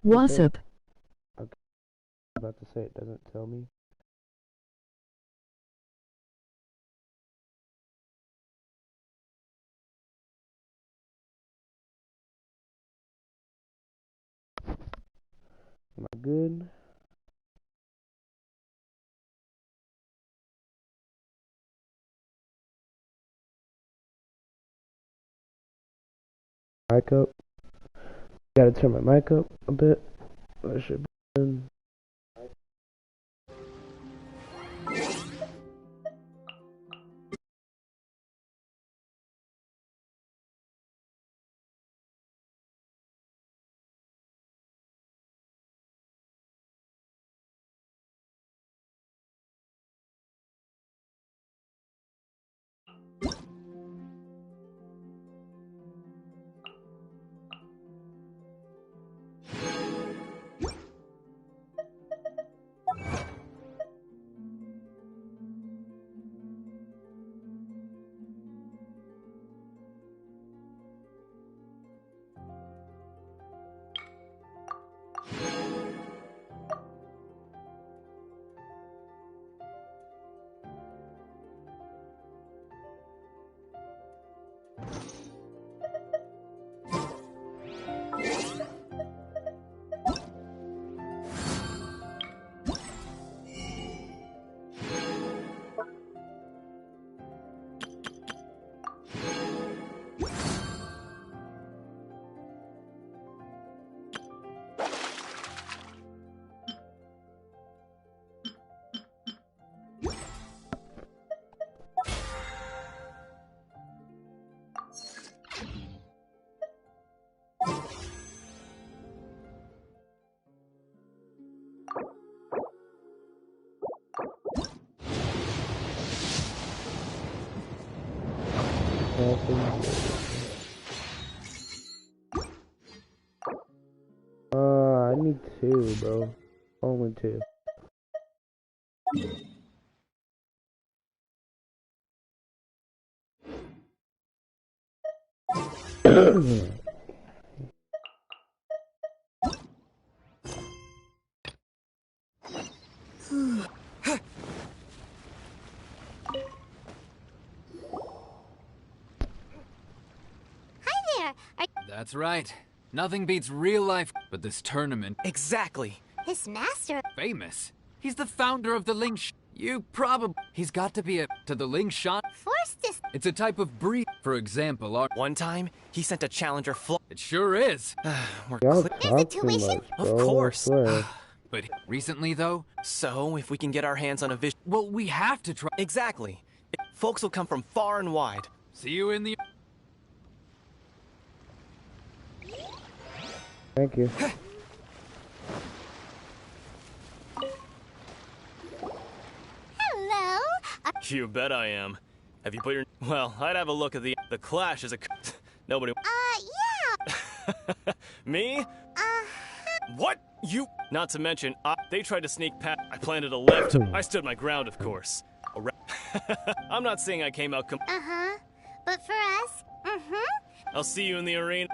What's up? Okay. I'm about to say it doesn't tell me. Am I good? Mic up. Gotta turn my mic up a bit. That should be good. I need two, bro. Only two. That's right. Nothing beats real life, but this tournament. Exactly. His master. Famous. He's the founder of the Ling You probably. He's got to be to the Ling Shot. Force this. It's a type of breed. For example, one time, he sent a challenger It sure is. Y'all talk too much, bro. Of course. But recently, though? So, if we can get our hands on a vision... Well, we have to try. Exactly. Folks will come from far and wide. See you in the... Thank you. Hello. You bet I am. Have you put your... Well, I'd have a look at the Clash is a... Nobody... Yeah. Me? What? You... Not to mention, they tried to sneak past... I planted a left. I stood my ground, of course. I'm not saying I came out But for us, I'll see you in the arena.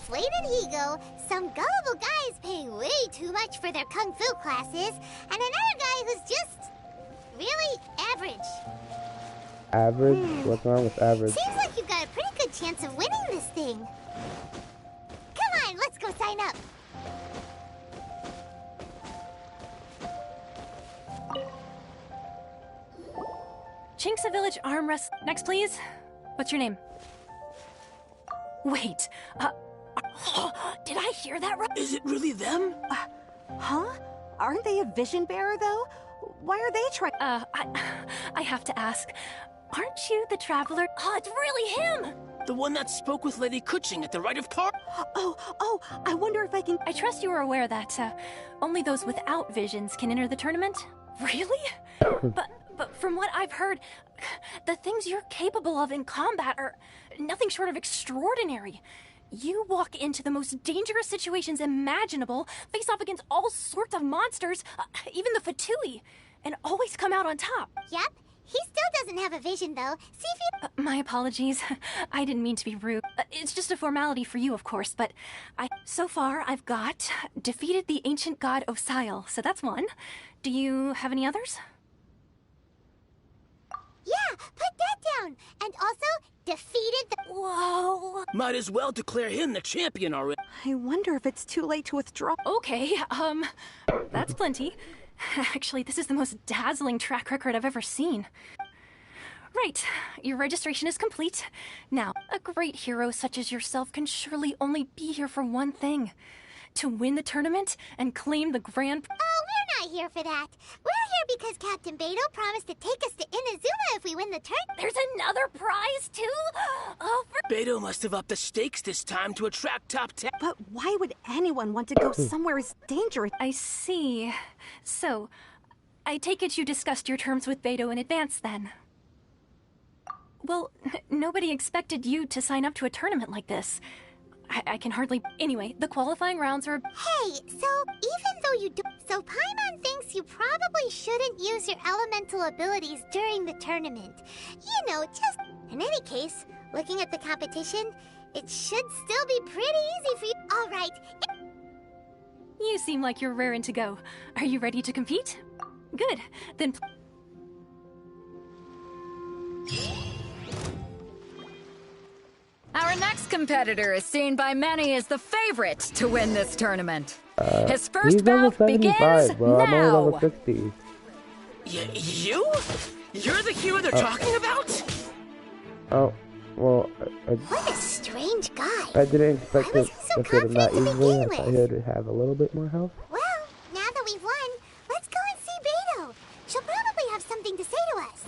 inflated ego, some gullible guy is paying way too much for their kung fu classes, and another guy who's just really average. Average? What's wrong with average? Seems like you've got a pretty good chance of winning this thing. Come on, let's go sign up. Chinksa Village Arm Wrest. Next, please. What's your name? Wait, did I hear that right? Is it really them? Huh? Aren't they a vision bearer, though? Why are they trying? I have to ask. Aren't you the traveler? Oh, it's really him! The one that spoke with Lady Kuching at the Rite of Car? Oh, I wonder if I can... I trust you are aware that, only those without visions can enter the tournament? Really? But from what I've heard, the things you're capable of in combat are nothing short of extraordinary. You walk into the most dangerous situations imaginable, face off against all sorts of monsters, even the Fatui, and always come out on top. Yep, he still doesn't have a vision, though. See if you... My apologies. I didn't mean to be rude. It's just a formality for you, of course, but so far, I've got defeated the ancient god Osile, so that's one. Do you have any others? Yeah, put that down. And also, defeated the... Whoa. Might as well declare him the champion already. I wonder if it's too late to withdraw. Okay, that's plenty. Actually, this is the most dazzling track record I've ever seen. Right, your registration is complete. Now, a great hero such as yourself can surely only be here for one thing. To win the tournament and claim the grand... Oh, we're not here for that. We're here because Captain Beto promised to take us to Inazuma if we win the tournament. There's another prize, too? Oh, Beto must have upped the stakes this time to attract top 10. But why would anyone want to go somewhere as dangerous? I see. So, I take it you discussed your terms with Beto in advance, then? Well, nobody expected you to sign up to a tournament like this. I can hardly... Anyway, the qualifying rounds are... Hey, so even though you do... So Paimon thinks you probably shouldn't use your elemental abilities during the tournament. You know, just... In any case, looking at the competition, it should still be pretty easy for you. All right. You seem like you're raring to go. Are you ready to compete? Good. Then... Our next competitor is seen by many as the favorite to win this tournament. His first He's level bout begins 75, bro. I'm only now. level 60. You? You're the hero they're talking about? Oh, well, What a strange guy. I didn't expect Why to was he so defeat him that confident to easily. I begin thought he would have a little bit more health. Well, now that we've won, let's go and see Beto. She'll probably have something to say to us.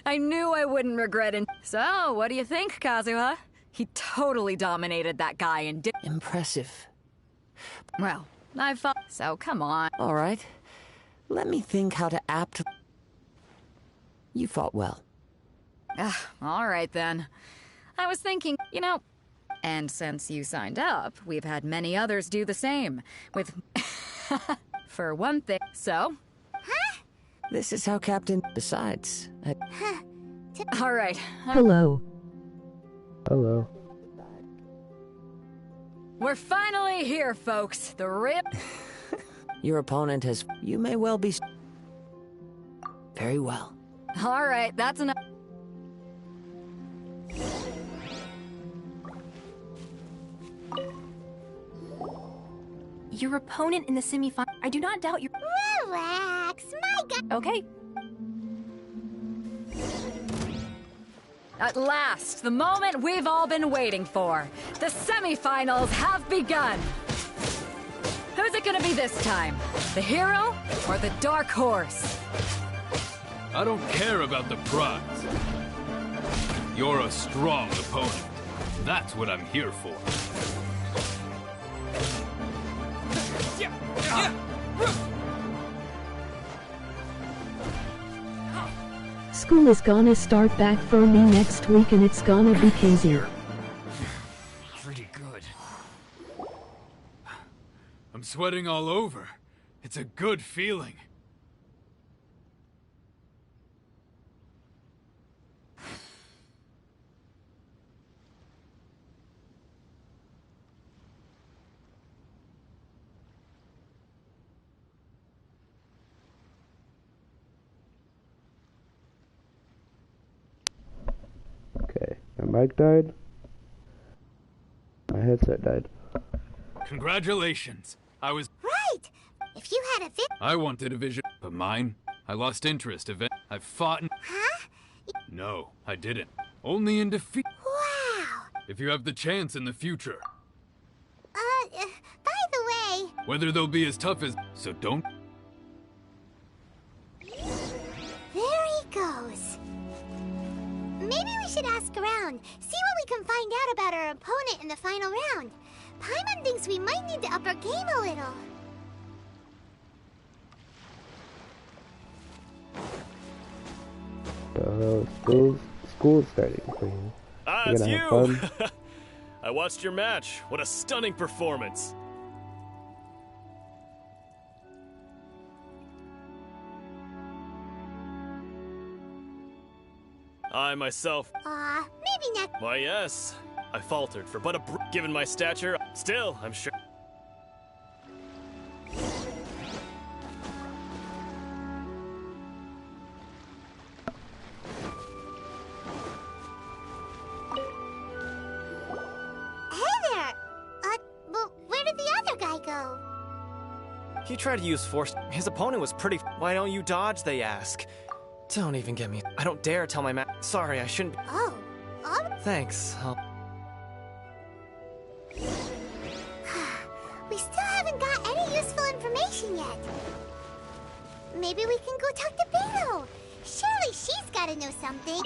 I knew I wouldn't regret it. So, what do you think, Kazuha? He totally dominated that guy and did... Impressive. Well, I fought... So, come on. All right. Let me think how to apt... You fought well. All right, then. I was thinking, you know... And since you signed up, we've had many others do the same. With... For one thing. So... This is how Captain... Besides, All right. Hello. We're finally here, folks. The rip... your opponent has... You may well be... Very well. All right, that's enough. Your opponent in the semifinal... I do not doubt your... Relax, my guy. Okay. At last, the moment we've all been waiting for. The semifinals have begun. Who's it gonna be this time? The hero or the dark horse? I don't care about the prize. You're a strong opponent. That's what I'm here for. School is gonna start back for me next week and it's gonna be crazy. Pretty good. I'm sweating all over. It's a good feeling. Okay, my mic died. My headset died. Congratulations. Right! If you had a I wanted a vision, but mine? I lost interest. I've fought. Huh? No, I didn't. Only in defeat. Wow! If you have the chance in the future. By the way... Whether they'll be as tough as... So don't... There he goes. Maybe we should ask around, see what we can find out about our opponent in the final round. Paimon thinks we might need to up our game a little. School's starting for you. It's gonna you! have fun? I watched your match. What a stunning performance. I myself... Maybe next... Why, yes. I faltered for but given my stature. Still, I'm sure... He tried to use force. His opponent was pretty. Why don't you dodge, they ask. Don't even get me. I don't dare tell my Sorry, I shouldn't. Oh. Thanks. We still haven't got any useful information yet. Maybe we can go talk to Beto. Surely she's gotta know something.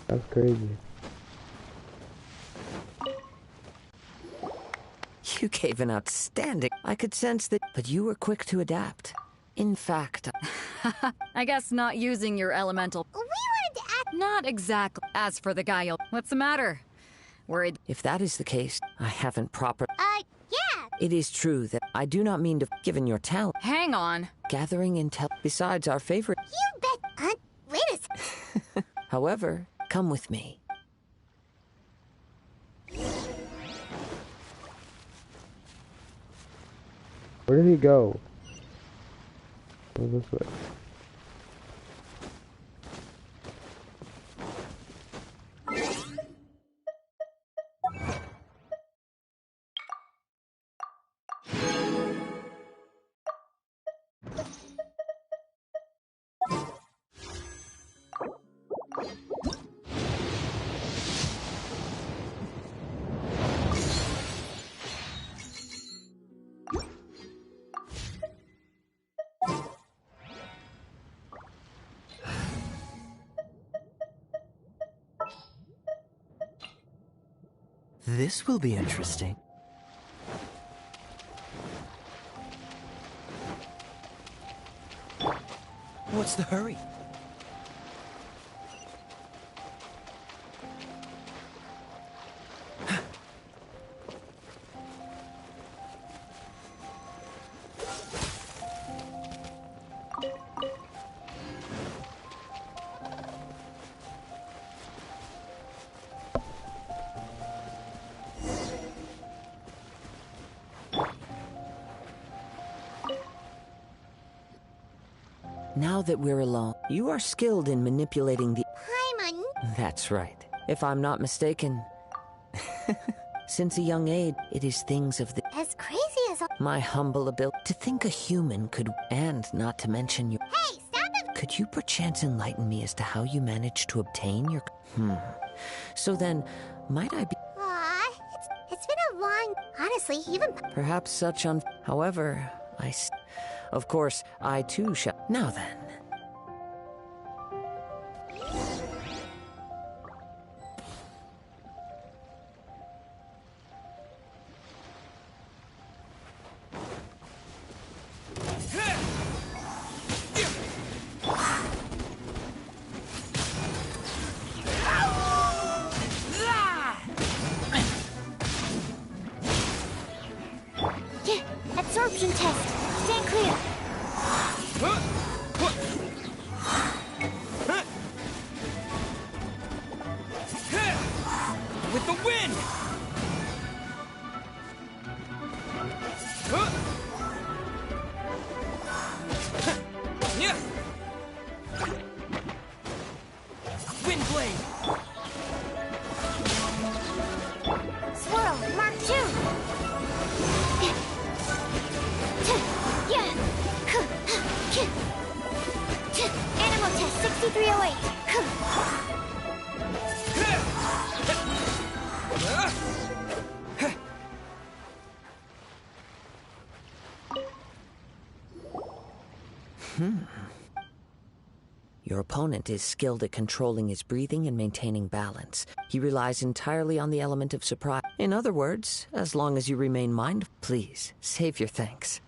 That's crazy. You gave an outstanding... I could sense that, but you were quick to adapt. In fact... I guess not using your elemental... We wanted to ask... Not exactly. As for the guy, what's the matter? Worried... If that is the case, I haven't proper... Yeah! It is true that I do not mean to... Given your talent... Hang on. Gathering intel... Besides our favorite... You bet... wait a second. However, come with me. Where did he go? Go this way. This will be interesting. What's the hurry? Now that we're alone, you are skilled in manipulating the... Paimon. That's right. If I'm not mistaken. Since a young age, it is things of the... As crazy as... My humble ability to think a human could... And not to mention your... Hey, stop it! Could you perchance enlighten me as to how you managed to obtain your... So then, might I be... It's been a long... Honestly, even... Perhaps such un... However, Of course, I too shall... Now then. Animal test 6308. Your opponent is skilled at controlling his breathing and maintaining balance. He relies entirely on the element of surprise. In other words, as long as you remain mindful, please, save your thanks.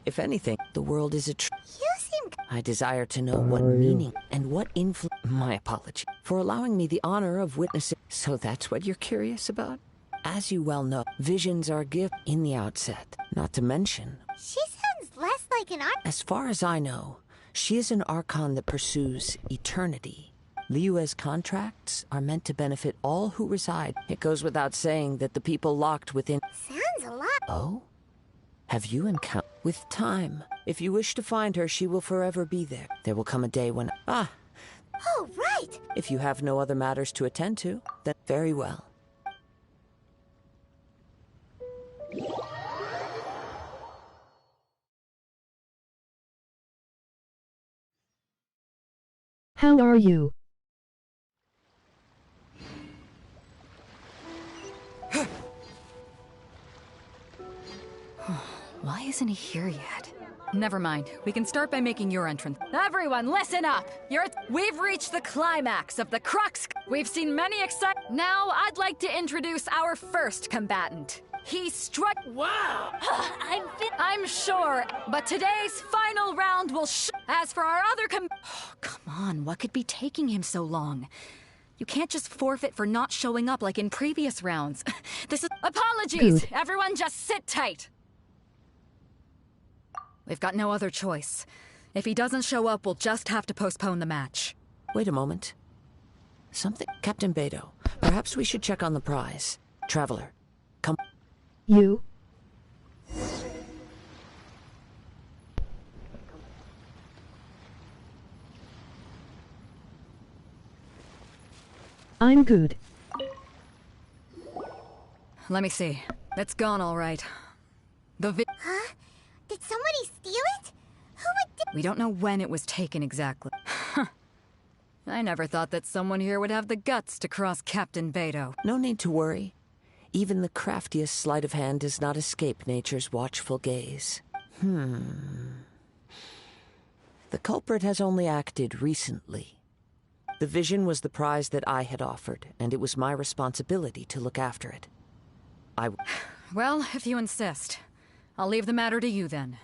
If anything, the world is a You seem... I desire to know what meaning and what influence... My apology for allowing me the honor of witnessing... So that's what you're curious about? As you well know, visions are a gift in the outset. Not to mention... She sounds less like an art... As far as I know, she is an Archon that pursues eternity. Liyue's contracts are meant to benefit all who reside. It goes without saying that the people locked within... Sounds a lot... Oh? Have you encountered... With time, if you wish to find her, she will forever be there. There will come a day when... Ah! Oh, right! If you have no other matters to attend to, then very well. How are you? Why isn't he here yet? Never mind. We can start by making your entrance. Everyone, listen up! We've reached the climax of the crux. We've seen many Now, I'd like to introduce our first combatant. He struck... Wow! I'm sure, but today's final round will As for our other come on, what could be taking him so long? You can't just forfeit for not showing up like in previous rounds. This is... Apologies! Good. Everyone just sit tight! We've got no other choice. If he doesn't show up, we'll just have to postpone the match. Wait a moment. Something... Captain Beto, perhaps we should check on the prize. Traveler, come... You? I'm good. Let me see. It's gone all right. Huh? Did somebody steal it? Who would... We don't know when it was taken exactly. I never thought that someone here would have the guts to cross Captain Beto. No need to worry. Even the craftiest sleight of hand does not escape nature's watchful gaze. The culprit has only acted recently. The vision was the prize that I had offered, and it was my responsibility to look after it. Well, if you insist. I'll leave the matter to you then.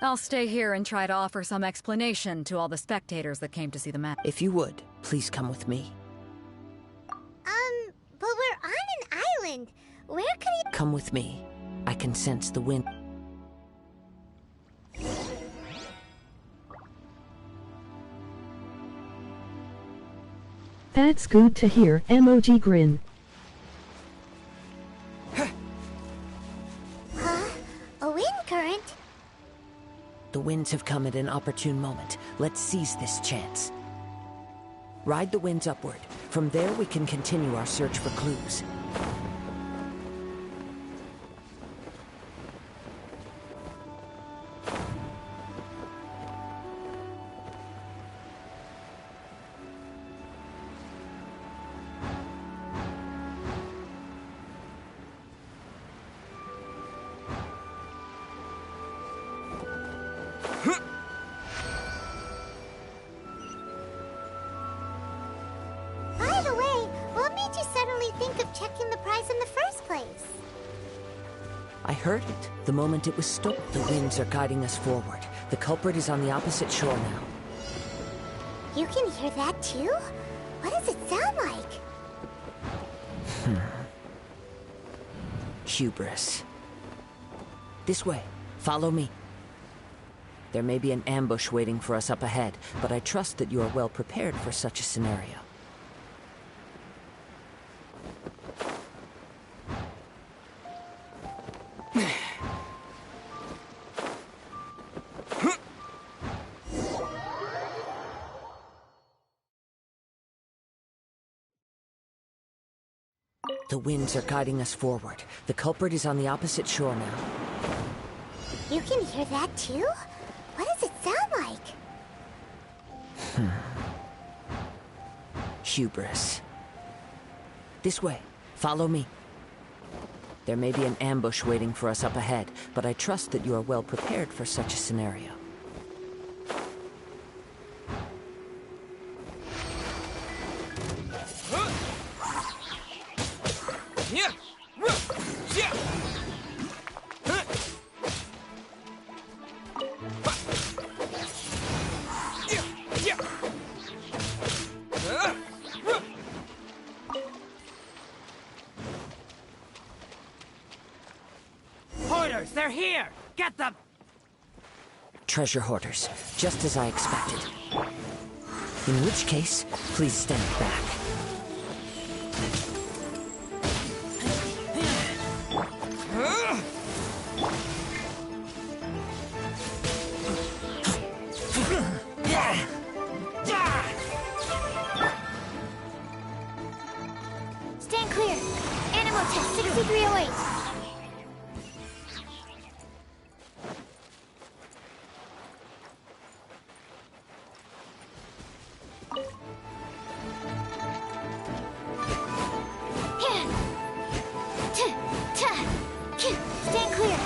I'll stay here and try to offer some explanation to all the spectators that came to see the match. If you would, please come with me. But we're on an island. Where could he... Come with me. I can sense the wind. That's good to hear, emoji grin. Huh? A wind current? The winds have come at an opportune moment. Let's seize this chance. Ride the winds upward. From there we can continue our search for clues. By the way, what made you suddenly think of checking the prize in the first place? I heard it the moment it was stolen. The winds are guiding us forward. The culprit is on the opposite shore now. You can hear that too? What does it sound like? Hubris. This way. Follow me. There may be an ambush waiting for us up ahead, but I trust that you are well prepared for such a scenario. The winds are guiding us forward. The culprit is on the opposite shore now. You can hear that too? What does it sound Hubris. This way. Follow me. There may be an ambush waiting for us up ahead, but I trust that you are well prepared for such a scenario. Hoarders, they're here! Get them! Treasure hoarders, just as I expected. In which case, please stand back. Stand clear. Animal test 6308. Stand clear.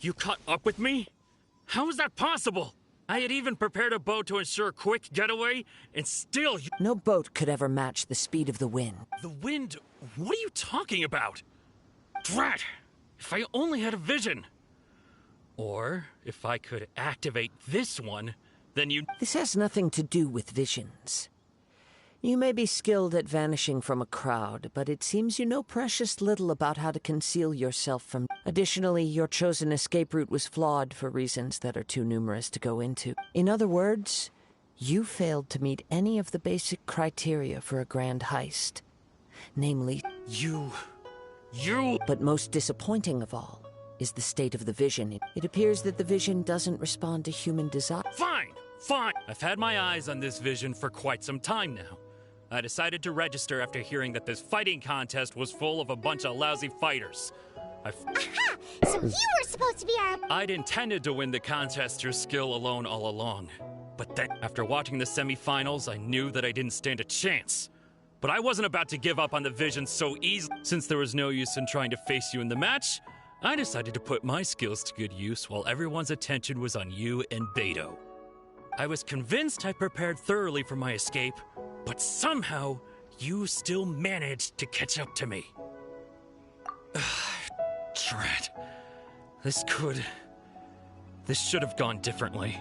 You caught up with me? How is that possible? I had even prepared a boat to ensure a quick getaway, and still you... No boat could ever match the speed of the wind. The wind? What are you talking about? Drat! If I only had a vision. Or, if I could activate this one, then you... This has nothing to do with visions. You may be skilled at vanishing from a crowd, but it seems you know precious little about how to conceal yourself from... Additionally, your chosen escape route was flawed for reasons that are too numerous to go into. In other words, you failed to meet any of the basic criteria for a grand heist. Namely... You... But most disappointing of all is the state of the vision. It appears that the vision doesn't respond to human desire. Fine! Fine! I've had my eyes on this vision for quite some time now. I decided to register after hearing that this fighting contest was full of a bunch of lousy fighters. Aha! So you were supposed to be our... I'd intended to win the contest through skill alone all along. But then, after watching the semifinals, I knew that I didn't stand a chance. But I wasn't about to give up on the vision so easily. Since there was no use in trying to face you in the match, I decided to put my skills to good use while everyone's attention was on you and Beto. I was convinced I prepared thoroughly for my escape, but somehow, you still managed to catch up to me. Drat. This should have gone differently.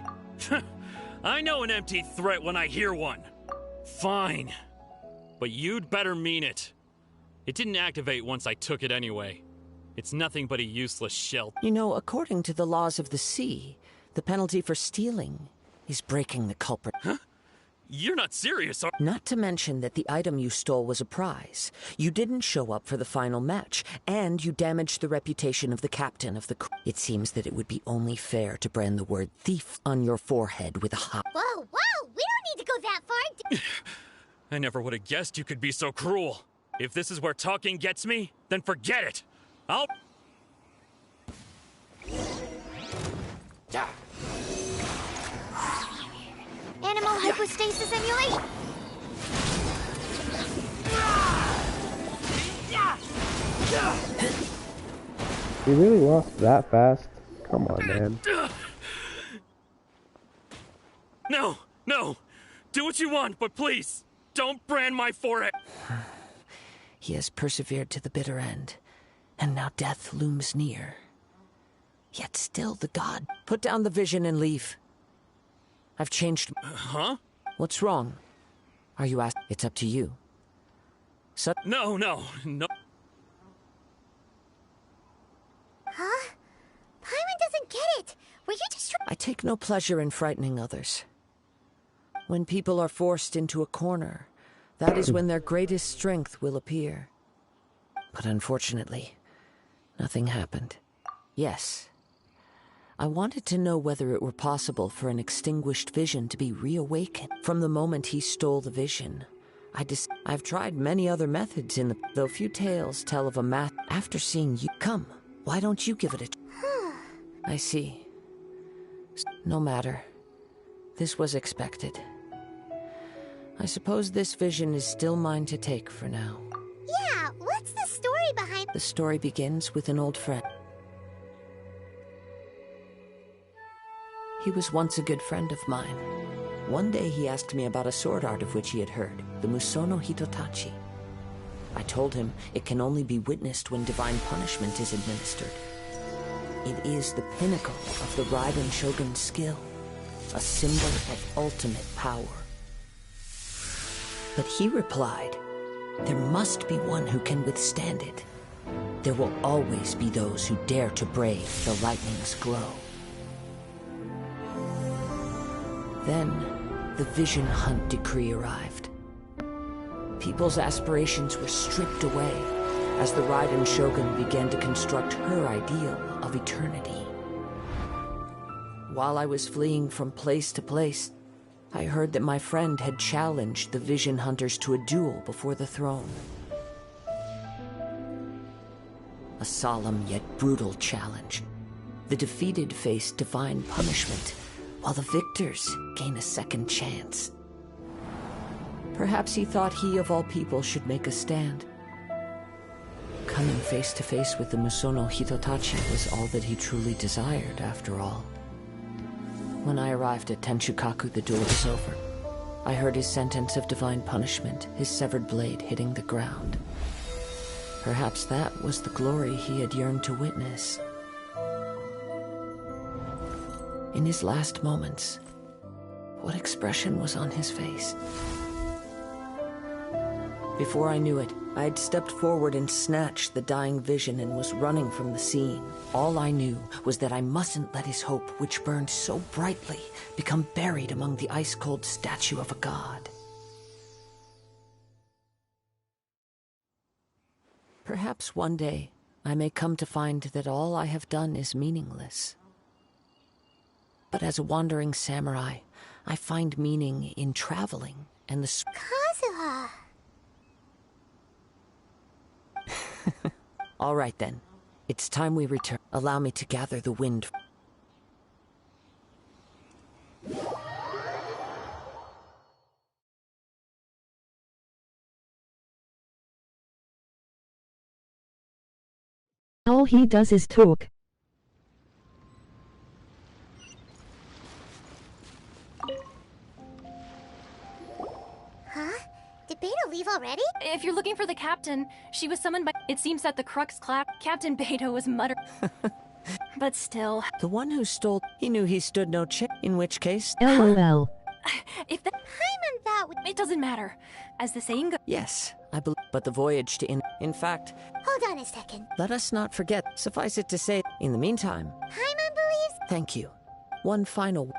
I know an empty threat when I hear one. Fine. But you'd better mean it. It didn't activate once I took it anyway. It's nothing but a useless shell. You know, according to the laws of the sea, the penalty for stealing is breaking the culprit. Huh? You're not serious, are... Not to mention that the item you stole was a prize. You didn't show up for the final match, and you damaged the reputation of the captain of the crew. It seems that it would be only fair to brand the word thief on your forehead with a hot... Whoa, whoa! We don't need to go that far! I never would have guessed you could be so cruel. If this is where talking gets me, then forget it. I'll... Animal hypostasis emulate! You really lost that fast? Come on, man. No, no! Do what you want, but please, don't brand my forehead! He has persevered to the bitter end, and now death looms near. Yet still the god. Put down the vision and leave. I've changed... Huh? What's wrong? Are you asked? It's up to you. No. Huh? Paimon doesn't get it! Were you just I take no pleasure in frightening others. When people are forced into a corner, that is when their greatest strength will appear. But unfortunately, nothing happened. Yes. I wanted to know whether it were possible for an extinguished vision to be reawakened. From the moment he stole the vision, I've tried many other methods though few tales tell of a math. After seeing you, come, why don't you give it a I see. No matter. This was expected. I suppose this vision is still mine to take for now. Yeah, what's the story behind... The story begins with an old friend. He was once a good friend of mine. One day he asked me about a sword art of which he had heard, the Musono Hitotachi. I told him it can only be witnessed when divine punishment is administered. It is the pinnacle of the Raiden Shogun's skill, a symbol of ultimate power. But he replied, there must be one who can withstand it. There will always be those who dare to brave the lightning's glow. Then, the Vision Hunt decree arrived. People's aspirations were stripped away as the Raiden Shogun began to construct her ideal of eternity. While I was fleeing from place to place, I heard that my friend had challenged the Vision Hunters to a duel before the throne. A solemn yet brutal challenge. The defeated face divine punishment, while the victors gain a second chance. Perhaps he thought he of all people should make a stand. Coming face to face with the Musono Hitotachi was all that he truly desired, after all. When I arrived at Tenchukaku, the duel was over. I heard his sentence of divine punishment, his severed blade hitting the ground. Perhaps that was the glory he had yearned to witness. In his last moments, what expression was on his face? Before I knew it, I had stepped forward and snatched the dying vision and was running from the scene. All I knew was that I mustn't let his hope, which burned so brightly, become buried among the ice-cold statue of a god. Perhaps one day, I may come to find that all I have done is meaningless. But as a wandering samurai, I find meaning in traveling and the... Kazuha! All right then. It's time we return. Allow me to gather the wind. All he does is talk. Huh? Did Beto leave already? If you're looking for the captain, she was summoned by... It seems that the Crux clap. Captain Beto was muttering. But still... The one who stole... He knew he stood no chance. In which case... LOL. If the... Paimon thought... It doesn't matter. As the saying goes... Yes, I believe... But the voyage to... In fact... Hold on a second. Let us not forget. Suffice it to say... In the meantime... Paimon believes... Thank you. One final...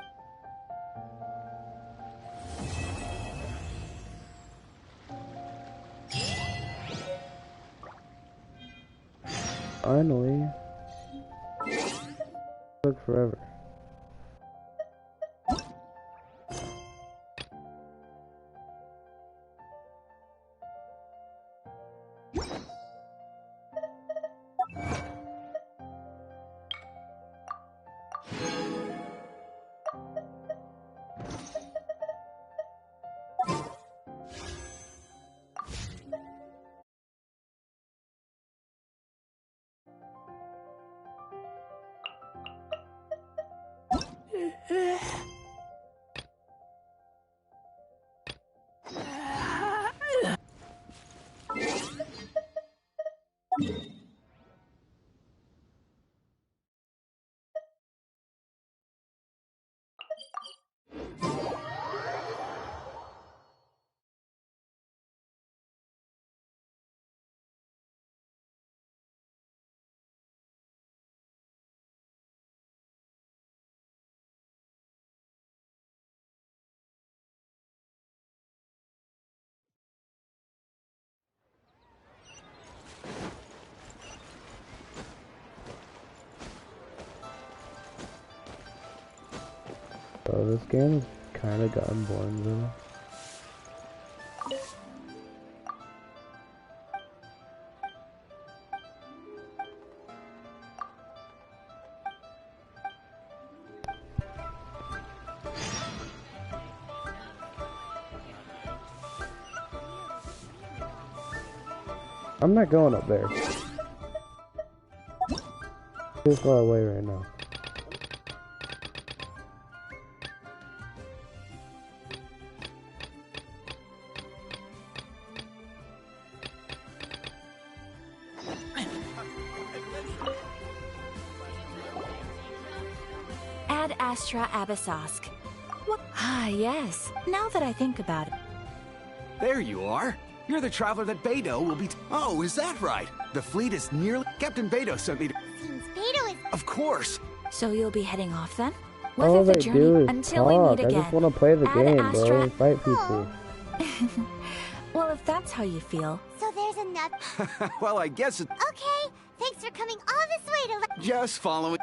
Finally. Took forever. So this game has kind of gotten boring though. I'm not going up there. Too far away right now. Ad Astra Abyssosk. What? Ah, yes. Now that I think about it. There you are. You're the traveler that Beto will be. Oh, is that right? The fleet is nearly. Captain Beto sent me to. Seems Beto is. Of course. So you'll be heading off then? All Whether the they journey do is until talk. we meet I again. just want to play the Ad game, Astra. bro, and fight people. Well, if that's how you feel. So there's another. Well, I guess it. Okay, thanks for coming all this way to let. Just following.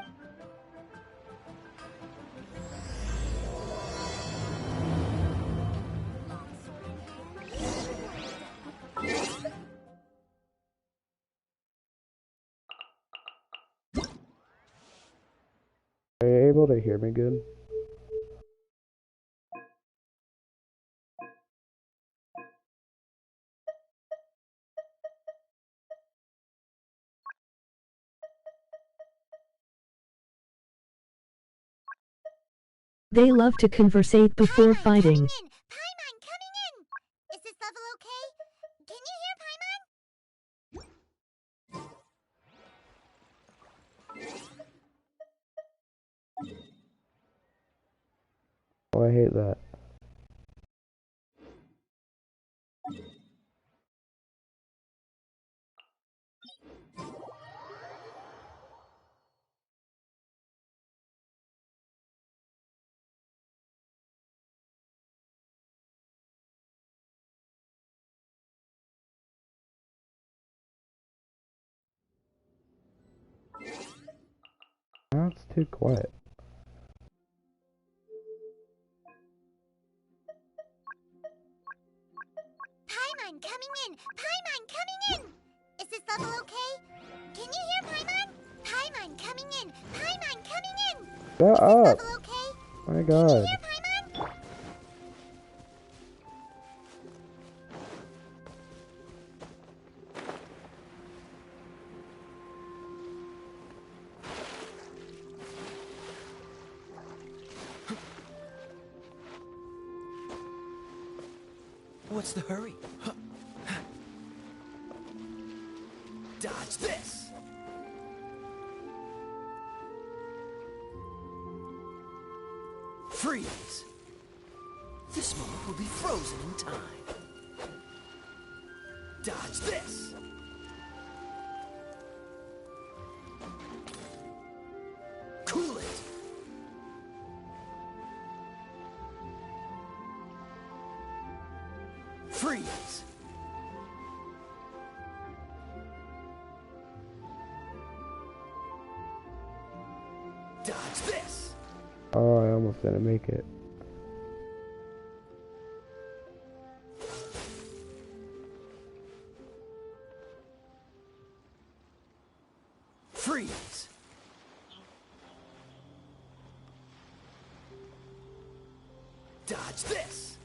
Are you able to hear me good? They love to conversate before fighting. Paimon, coming in! Is this level okay? Can you hear Paimon? Oh, I hate that. Now it's too quiet. Paimon, coming in! Paimon, coming in! Is this level okay? Can you hear Paimon? Paimon, coming in! Paimon, coming in! Shut up! Level okay? My God. Can you hear Paimon? What's the hurry? Dodge this! Freeze! This moment will be frozen in time. Dodge this! Cool it! Freeze! Dodge this! Oh, I almost didn't make it. Freeze! Dodge this!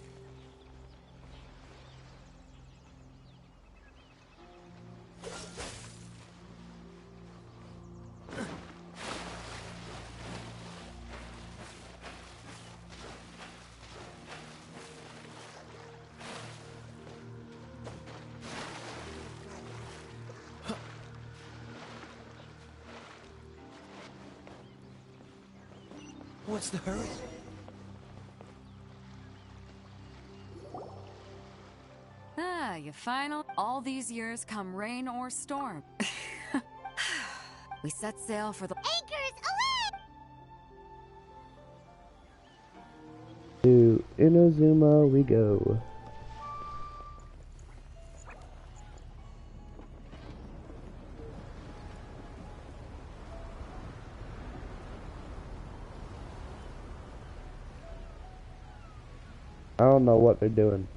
What's the hurry? Ah, you final. All these years, come rain or storm. We set sail for the Anchors, away! To Inazuma we go. I don't know what they're doing.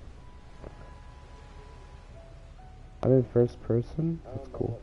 I'm in first person? That's cool.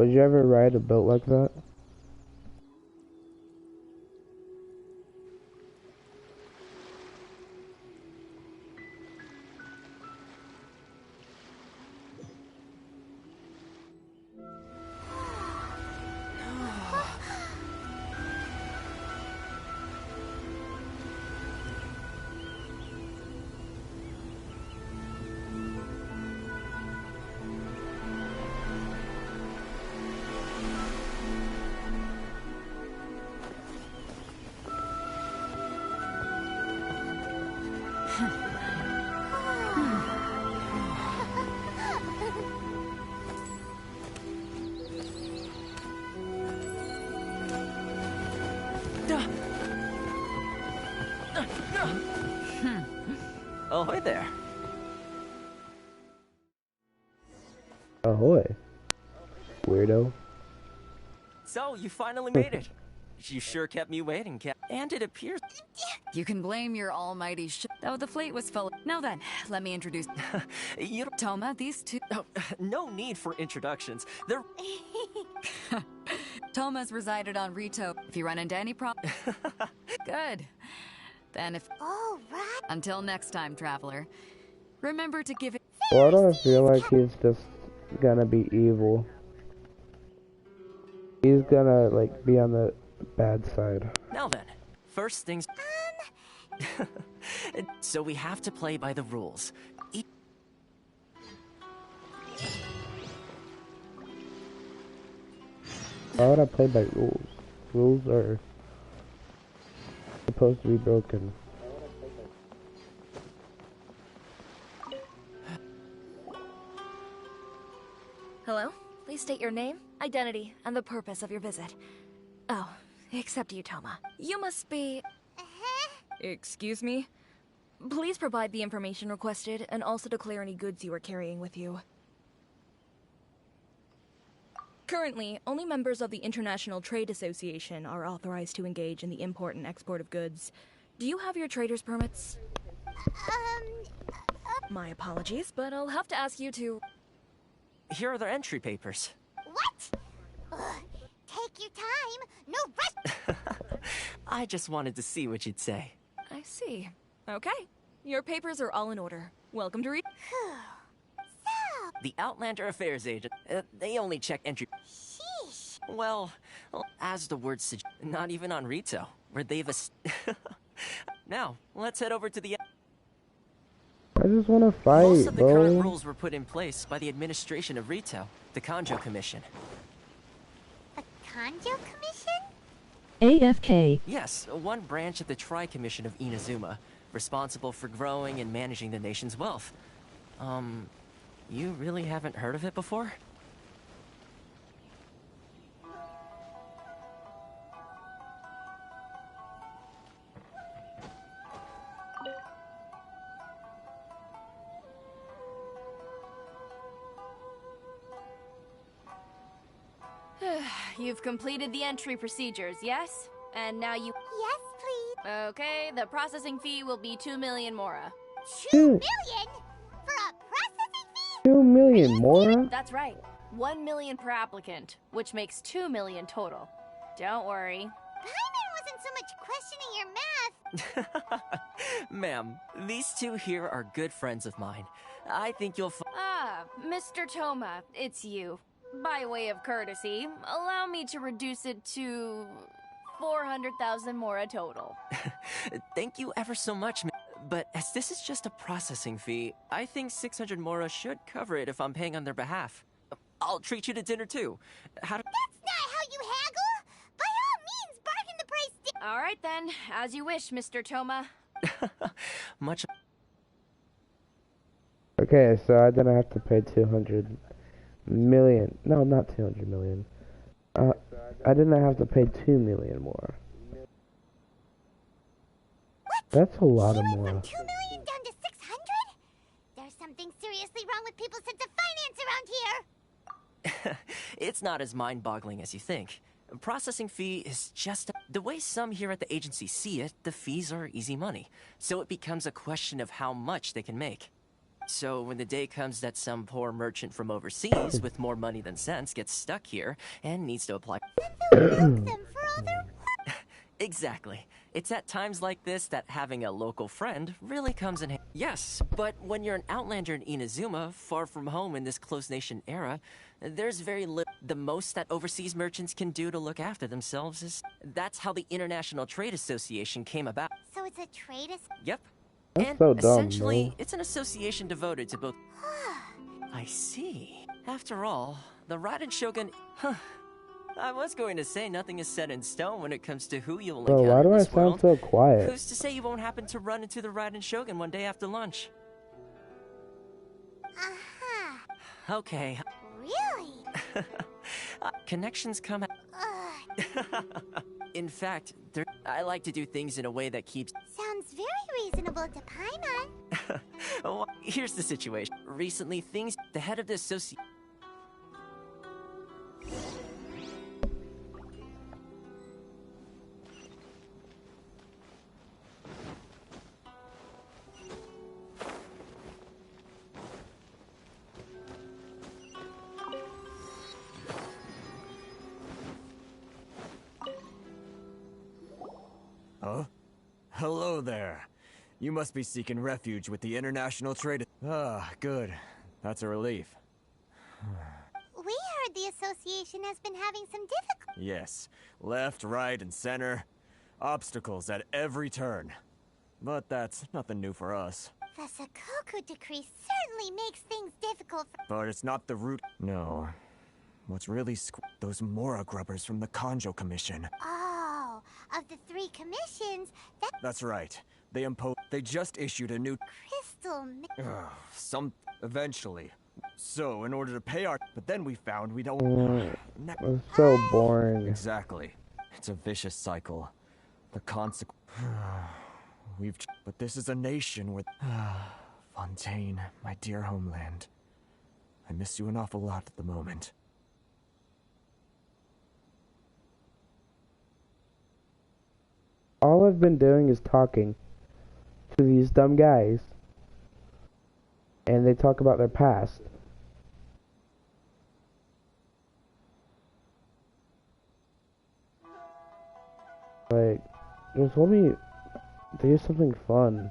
Would you ever ride a boat like that? Ahoy there. Ahoy. Weirdo. So, you finally made it. You sure kept me waiting, Cap. And it appears... You can blame your almighty though the fleet was full. Now then, let me introduce... You don't... Toma, these two... Oh, no need for introductions. They're... Toma's resided on Rito. If you run into any problem... Good. Then if... All right. Until next time, traveler. Remember to give it... Why do I feel like he's just gonna be evil? He's gonna, like, be on the bad side. Now then, first things... So we have to play by the rules. Why would I play by rules? Rules are supposed to be broken. Hello? Please state your name, identity, and the purpose of your visit. Oh, except you, Toma. You must be... Excuse me? Please provide the information requested, and also declare any goods you are carrying with you. Currently, only members of the International Trade Association are authorized to engage in the import and export of goods. Do you have your trader's permits? My apologies, but I'll have to ask you to... Here are their entry papers. What? Take your time. No rush. I just wanted to see what you'd say. I see. Okay. Your papers are all in order. Welcome to read. The Outlander Affairs Agent. They only check entry... Sheesh. Well, as the word suggests, not even on Rito, where they've... Now, let's head over to the... I just want to fight, Most of the bro. current rules were put in place by the administration of Rito, the Kanjo Commission. A Kanjo Commission? AFK. Yes, one branch of the Tri-Commission of Inazuma, responsible for growing and managing the nation's wealth. You really haven't heard of it before? You've completed the entry procedures, yes? And now you... Yes, please. Okay, the processing fee will be 2 million mora. 2 million? For a processing fee? 2 million more? That's right. 1 million per applicant, which makes 2 million total. Don't worry. Paimon wasn't so much questioning your math. Ma'am, these two here are good friends of mine. I think you'll Ah, Mr. Toma, it's you. By way of courtesy, allow me to reduce it to 400,000 mora total. Thank you ever so much, but as this is just a processing fee, I think 600 mora should cover it if I'm paying on their behalf. I'll treat you to dinner too. How do... That's not how you haggle! By all means, bargain the price. All right then, as you wish, Mr. Toma. Much... Okay, so I didn't have to pay 200 million. No, not 200 million. I didn't have to pay 2 million more. What? That's a lot of You more. went from 2 million down to 600? There's something seriously wrong with people's sense of finance around here. It's not as mind-boggling as you think. Processing fee is just... The way some here at the agency see it, the fees are easy money. So it becomes a question of how much they can make. So when the day comes that some poor merchant from overseas with more money than sense gets stuck here and needs to apply... Exactly. It's at times like this that having a local friend really comes in handy. Yes, but when you're an outlander in Inazuma, far from home in this close nation era, there's very little. The most that overseas merchants can do to look after themselves is... That's how the International Trade Association came about. So it's a trade Yep. That's And so dumb, essentially, bro. it's an association devoted to both... I see. After all, the Raiden Shogun... I was going to say nothing is set in stone when it comes to who you'll Bro, encounter why do in I this sound world. so quiet? Who's to say you won't happen to run into the Raiden Shogun one day after lunch? Okay. Really? Connections come... In fact, I like to do things in a way that keeps... Sounds very reasonable to Paimon. Oh, here's the situation. Recently, the head of the association... Huh? Hello there. You must be seeking refuge with the International Trade... Ah, good. That's a relief. We heard the association has been having some difficulty. Yes. Left, right, and center. Obstacles at every turn. But that's nothing new for us. The Sakoku decree certainly makes things difficult for... But it's not the root... No. What's really those Mora grubbers from the Kanjo Commission. Oh, of the 3 commissions, That's right. They just issued a new... Crystal... Eventually. So, in order to pay our... But then we found we don't... It's so boring. Exactly. It's a vicious cycle. The consequence... But this is a nation with... Fontaine, my dear homeland. I miss you an awful lot at the moment. All I've been doing is talking to these dumb guys. And they talk about their past. Like, just let me do something fun.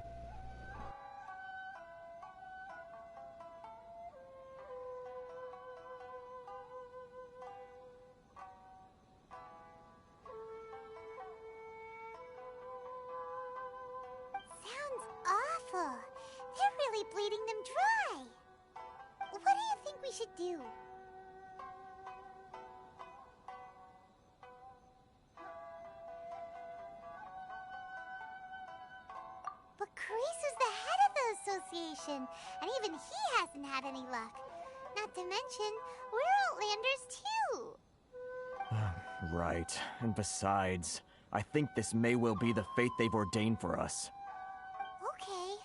Sounds awful. They're really bleeding them dry. What do you think we should do? But Karisa's the head of the association, and even he hasn't had any luck. Not to mention, we're Outlanders too. Right. And besides, I think this may well be the fate they've ordained for us. Okay.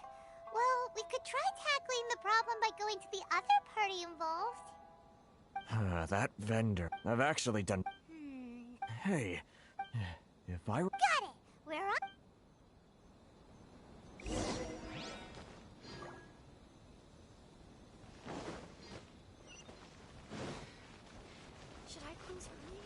Well, we could try tackling the problem by going to the other party involved. That vendor. I've actually done... Hey, if I... Got it! We're on... Should I close early?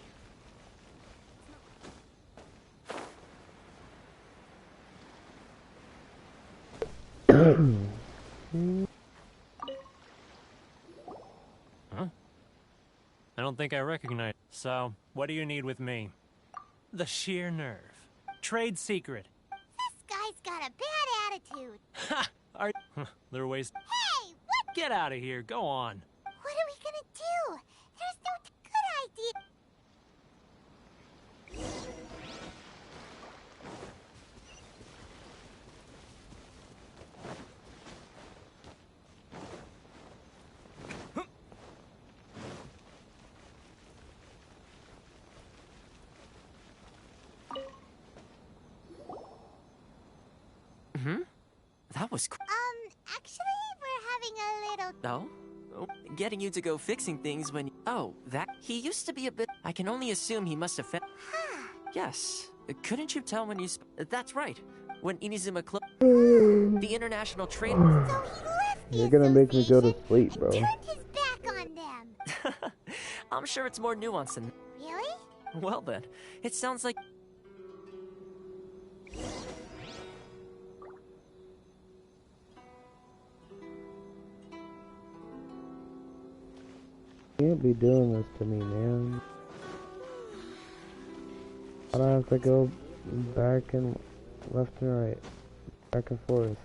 Huh? I don't think I recognize. So, what do you need with me? The sheer nerve. Trade secret. This guy's got a bad attitude. Ha! There are ways. Hey, what? Get out of here. Go on. What are we gonna do? There's no good idea. That was cool. Actually, we're having a little... Oh? Getting you to go fixing things when... Oh, that... He used to be a bit... I can only assume he must have Yes. Couldn't you tell when you... That's right. When Inazuma closed... The International Trade... So he left You're gonna make me go to sleep, bro. Turned his back on them. I'm sure it's more nuanced than... Really? Well then, it sounds like... You can't be doing this to me, man. I don't have to go back and left and right. Back and forth.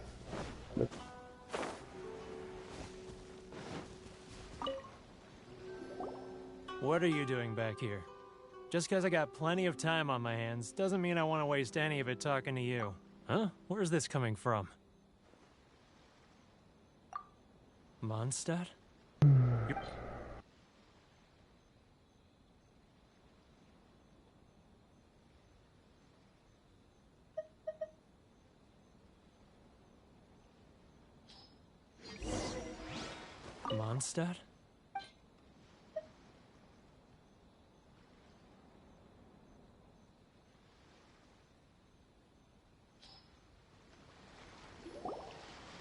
What are you doing back here? Just because I got plenty of time on my hands doesn't mean I want to waste any of it talking to you. Huh? Where's this coming from? Mondstadt? Mondstadt?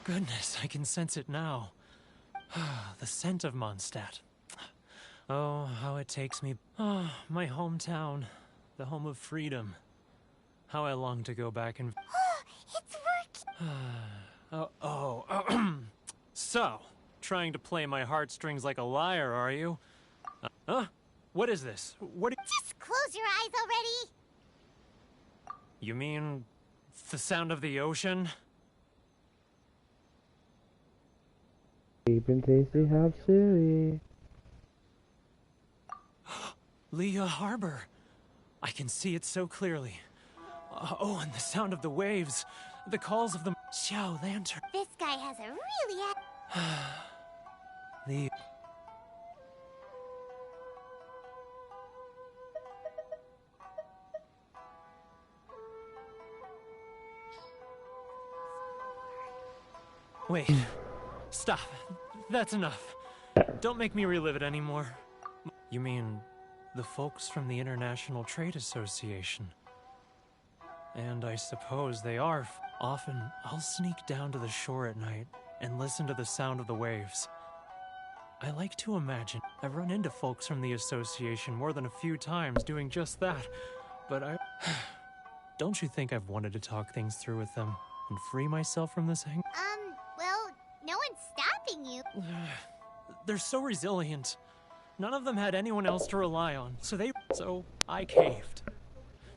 Goodness, I can sense it now. The scent of Mondstadt. Oh, how it takes me. Oh, my hometown. The home of freedom. How I long to go back and... It's working! So, trying to play my heartstrings like a liar, are you? Huh? What is this? What? Just close your eyes already! You mean... the sound of the ocean? Deep and tasty hot chili. Leah Harbor. I can see it so clearly. Oh, and the sound of the waves. The calls of the Xiao Lantern. This guy has a really... The... Wait. Stop. That's enough. Don't make me relive it anymore. You mean the folks from the International Trade Association? And I suppose they are. Often, I'll sneak down to the shore at night and listen to the sound of the waves. I like to imagine I've run into folks from the association more than a few times doing just that, but I... Don't you think I've wanted to talk things through with them and free myself from this hang... well, no one's stopping you. They're so resilient. None of them had anyone else to rely on, so I caved.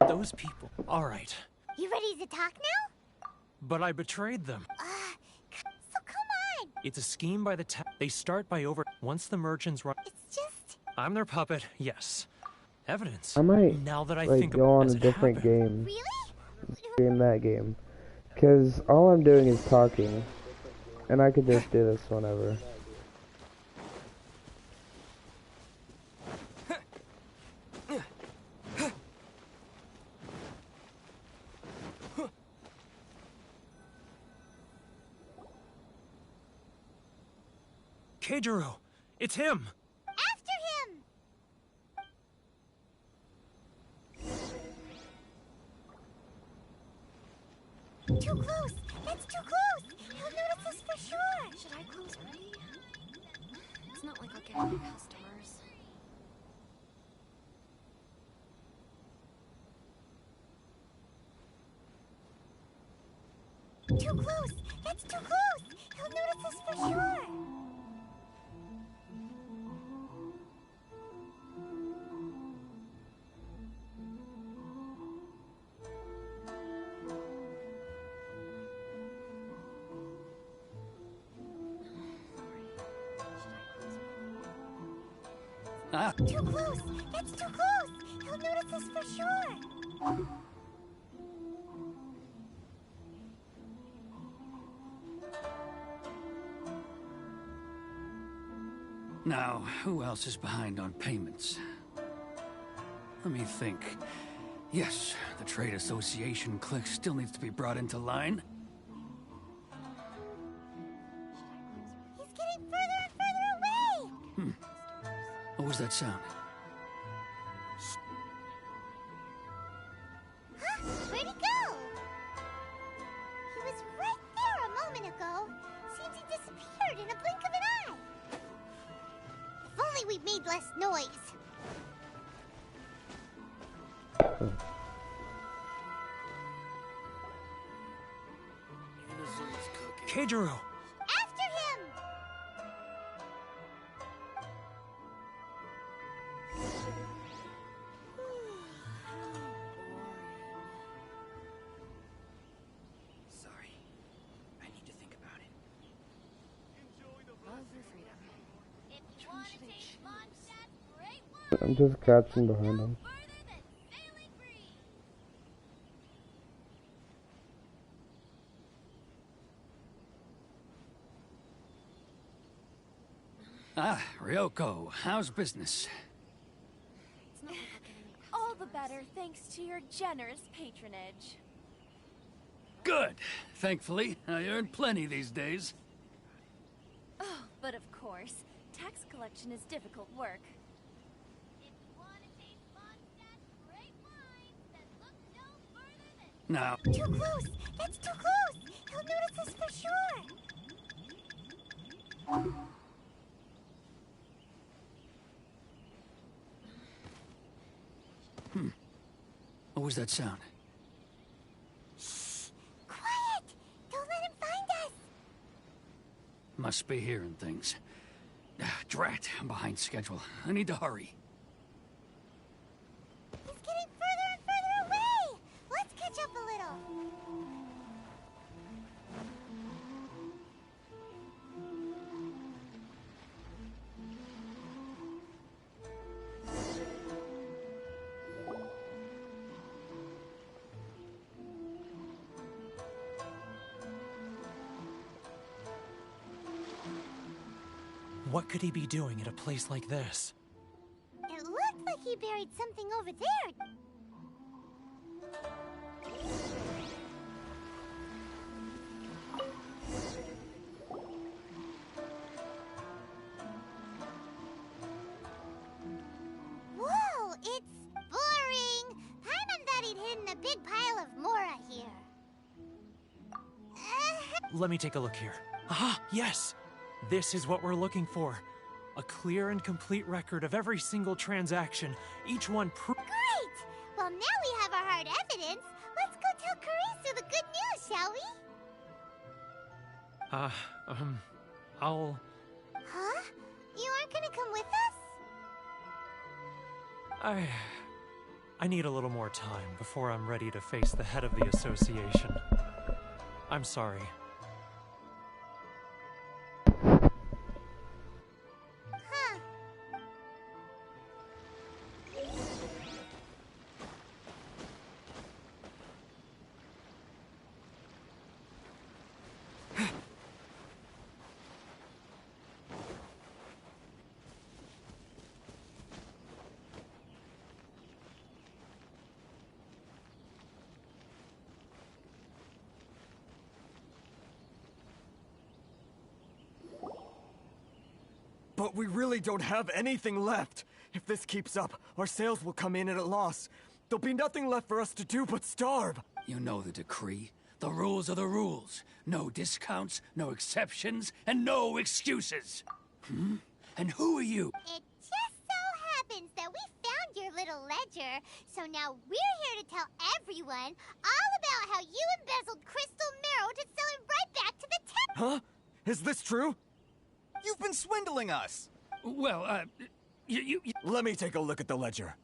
Those people... Alright. You ready to talk now? But I betrayed them. So come on! It's a scheme by the They start by Once the merchants run... It's just... I'm their puppet, yes. Evidence. I might now that I like think go on a different game. Really? In that game. Because all I'm doing is talking. And I could just do this whenever. Keijiro! It's him! After him! Too close! That's too close! He'll notice us for sure! Should I close early? It's not like I'll get any customers. Too close! That's too close! He'll notice us for sure! Too close! That's too close! He'll notice us for sure! Now, who else is behind on payments? Let me think. Yes, the Trade Association clique still needs to be brought into line. He's getting further and further away! What was that sound? Huh? Where'd he go? He was right there a moment ago. Seems he disappeared needless noise. Keijiro! After him! Sorry. I need to think about it. Love for freedom. If you want to taste Mondstadt's great wine, I'm just crouching behind him. further than Sailing Breeze. Ah, Ryoko, how's business? All the better thanks to your generous patronage. Good. Thankfully, I earn plenty these days. Oh, but of course, tax collection is difficult work. If you want to taste Mondstadt's great wine, then look no further than... Now, Too close! That's too close! He'll notice us for sure! what was that sound? Quiet! Don't let him find us! Must be hearing things. Drat, I'm behind schedule. I need to hurry. He's getting further and further away! Let's catch up a little. What could he be doing at a place like this? It looked like he buried something over there. Whoa, it's boring. Paimon thought he'd hidden a big pile of Mora here. Let me take a look here. Ah, yes! This is what we're looking for. A clear and complete record of every single transaction, each one Great! Well, now we have our hard evidence. Let's go tell Karisu the good news, shall we? I'll... Huh? You aren't gonna come with us? I need a little more time before I'm ready to face the head of the association. I'm sorry. Huh. But we really don't have anything left. If this keeps up, our sales will come in at a loss. There'll be nothing left for us to do but starve. You know the decree. The rules are the rules. No discounts, no exceptions, and no excuses. Hmm? And who are you? It just so happens that we found your little ledger, so now we're here to tell everyone all about how you embezzled crystal marrow to sell it right back to the Huh? Is this true? You've been swindling us! Well, you... Let me take a look at the ledger.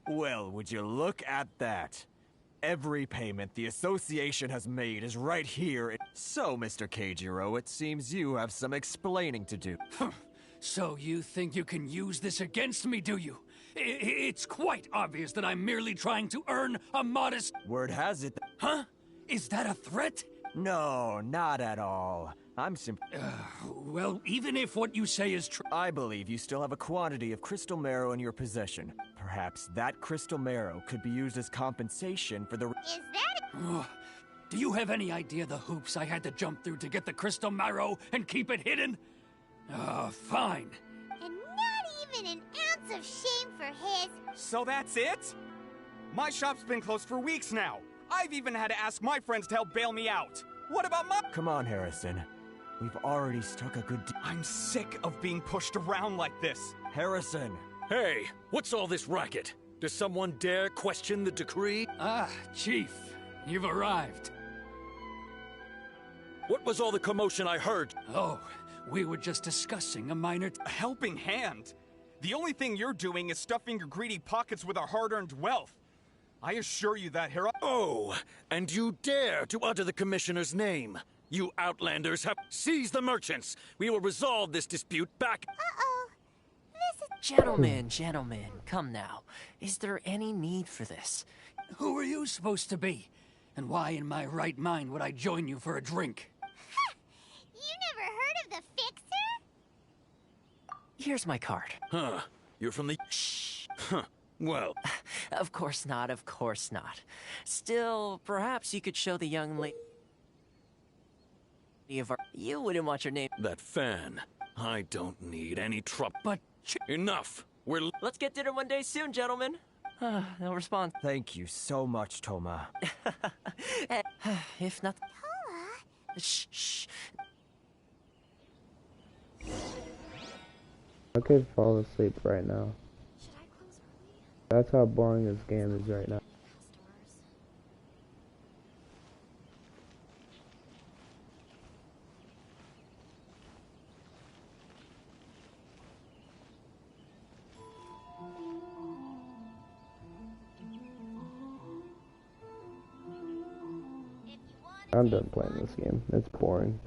Well, would you look at that? Every payment the association has made is right here. So, Mr. Keijiro, it seems you have some explaining to do. So you think you can use this against me, do you? It's quite obvious that I'm merely trying to earn a modest... Word has it... Huh? Is that a threat? No, not at all. I'm simply... Well, even if what you say is true... I believe you still have a quantity of crystal marrow in your possession. Perhaps that crystal marrow could be used as compensation for the... Is that... Do you have any idea the hoops I had to jump through to get the crystal marrow and keep it hidden? Fine. And not even an ounce of shame for his... So that's it? My shop's been closed for weeks now. I've even had to ask my friends to help bail me out. What about my... Come on, Harrison. We've already struck a good I'm sick of being pushed around like this. Harrison! Hey, what's all this racket? Does someone dare question the decree? Ah, Chief, you've arrived. What was all the commotion I heard? Oh, we were just discussing a minor... A helping hand? The only thing you're doing is stuffing your greedy pockets with our hard-earned wealth. I assure you that, Hera... Oh, and you dare to utter the Commissioner's name. You Outlanders have seized the merchants. We will resolve this dispute back... Uh-oh. This is... Gentlemen, come now. Is there any need for this? Who are you supposed to be? And why in my right mind would I join you for a drink? You never heard of the Fixer? Here's my card. Huh. You're from the... Shh. Huh. Well... Of course not, of course not. Still, perhaps you could show the young lady of our... You wouldn't want your name... That fan. I don't need any trouble. But... Enough. We're... Let's get dinner one day soon, gentlemen. No response. Thank you so much, Toma. If not... Toma? Shh. I could fall asleep right now. That's how boring this game is right now. I'm done playing this game. It's boring.